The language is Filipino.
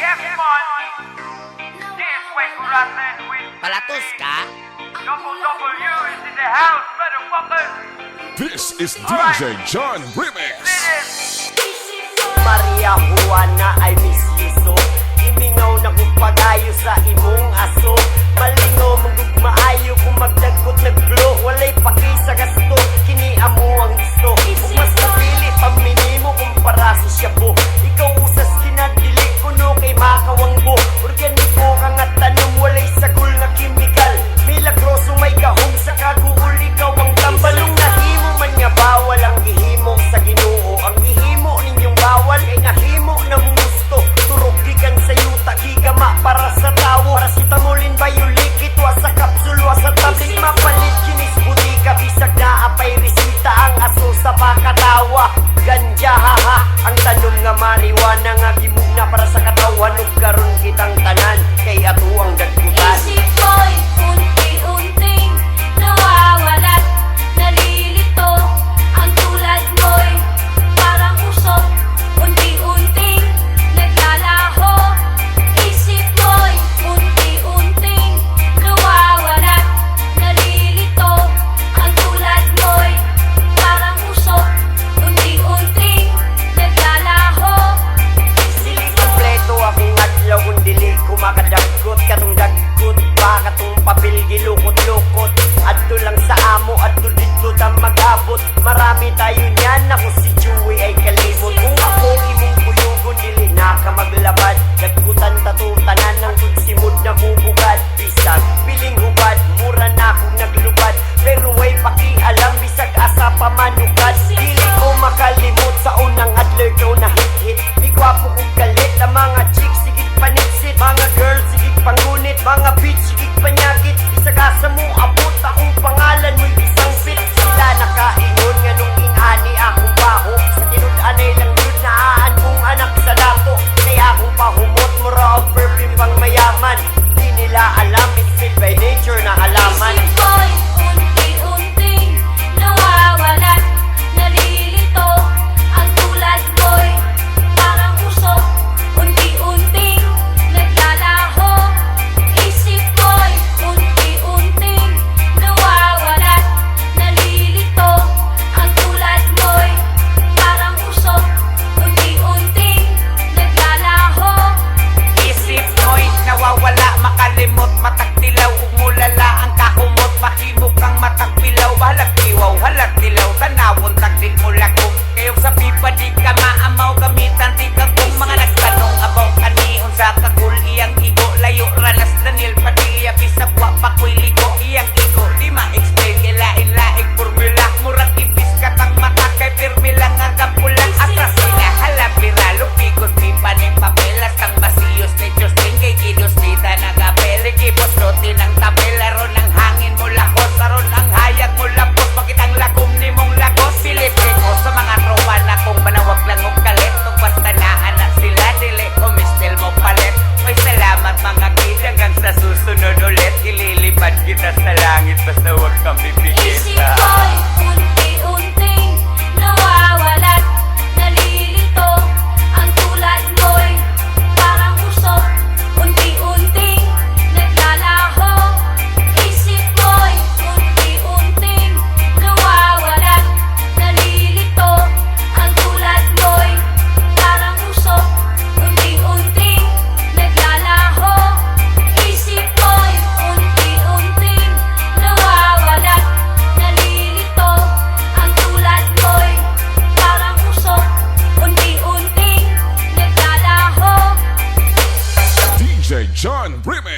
Yes, man. This way, Kuratin with Palatos ka? Double W is in the house, motherfuckers. This is DJ John Remix. Maria Juana, I miss you so. Imingaw na kong pag-ayo sa imong aso. Malingaw mong maayo kung magdagot nag-blow. Walay paki sa gasto, kini amo ang gusto. Kung mas napili, paminimo kumpara sa syabo. Ikaw usas kinadili ko no kay makawangbo. Organiko ka nga tanong, walay sagol nga kimikal. Milagroso may gahong sa kaguol, ikaw ang tambalong nahimo man nga bawal ang gihimo sa Ginoo. Ang gihimo ninyong bawal kay nahimo na mong gusto. Turok gikan sa yuta, gigama para sa tawo. Para si tamulin bayulikit, wa sa kapsul, wa sa tabling mapalit. Kinis butika, bisag na apay resita. Ang aso sa pakatawa, ganja haha. Ang tanom nga mariwana nga gimug na para sa katawan. Ug karon kitang tanan, kay ato ang dagkutan. Isip ko'y unti-unting nawawalat, nalilito. Ang tulad mo'y parang usok, unti-unting naglalaho. Isip mo'y unti-unting nawawalat, nalilito. Ang tulad mo'y parang usok, unti-unting naglalaho. Dili kompleto akong adlaw kung dili ko makadagot. Katong dagot pa, katong papel gilukot-lukot. Adto lang sa amo, adto dito ta mag-abot. Marami tayo niyan, ako si Chewy ay kalimot. Kung ako imong kuyugon, dili na ka maglabad. Dagutan tatutanan ng tutsimod na bubugad. Bisag, piling hubad, mura na akong naglubad. Pero way pakialam, bisag asa pamanugad. Dili ko makalimot sa unang adler ko na hit-hit. Di gwapo kong galit, ang mga chicks sigig panitsit. Mga girls sigig pangunit, mga bitch sigig panyagit. Bisag asa mo abot, akong pangalan mo'y isang fit. Sila nakaingon nga nung ingani akong baho. Sa tinud-anay lang yun naaan kong anak sa dato. Kaya akong pahumot, mura of perfume pang mayaman. Di nila alam, it's made by nature na halaman. Isip ko'y unti-unting nawawalat, nalilito. Ang tulad mo'y parang usok, unti-unting naglalaho. Isip ko'y unti-unting nawawalat, nalilito. Ang tulad mo'y parang usok, unti-unting naglalaho. Isip mo'y nawawala, makalimot, matagdilaw, umulala ang kahumot, mahimok ang matagpilaw, balag tiwaw, halag dilaw, tanawon, tagdik mo lakom, kayong sa pipa di ka maamaw, gamitan di kang kung mga nagtanong, abaw kanihon sa kakul, iyang igo, layo, ranas, Daniel, Padilla, bisagwa, pakwili ko, iyang igo, di ma-explain, ilain, laing, formula, murat, ipis, katang mata, kay pirmi lang ang kapula, atras sila, halapira, lupigos, pipa, ng papelas, ang basiyos, ni Diyos, tingay, kidos, nita, nagapele, kipos, roti, ng tabela, ron ang hangin mo lakos, aron ang hayag mo lapos, makitang lakom ni mong lakos, silipin ko sa mga tropa na kung manawag lang og kalit, kung basta naanak sila, dili ko mistil mo palit, may salamat mga kid, hanggang sa susunod ulit, ililipad kita sa langit, basta huwag kang bibigit. Isip ko'y unti-unting nawawalat, nalilito. Ang tulad mo'y parang usok, unti-unting naglalaho. Isip mo'y unti-unting nawawalat, nalilito. Ang tulad mo'y parang usok, unti-unting naglalaho. Isip mo'y unti-unting nawawalat, nalilito. Ang tulad mo'y parang usok, unti-unting naglalaho. DJ John Remix.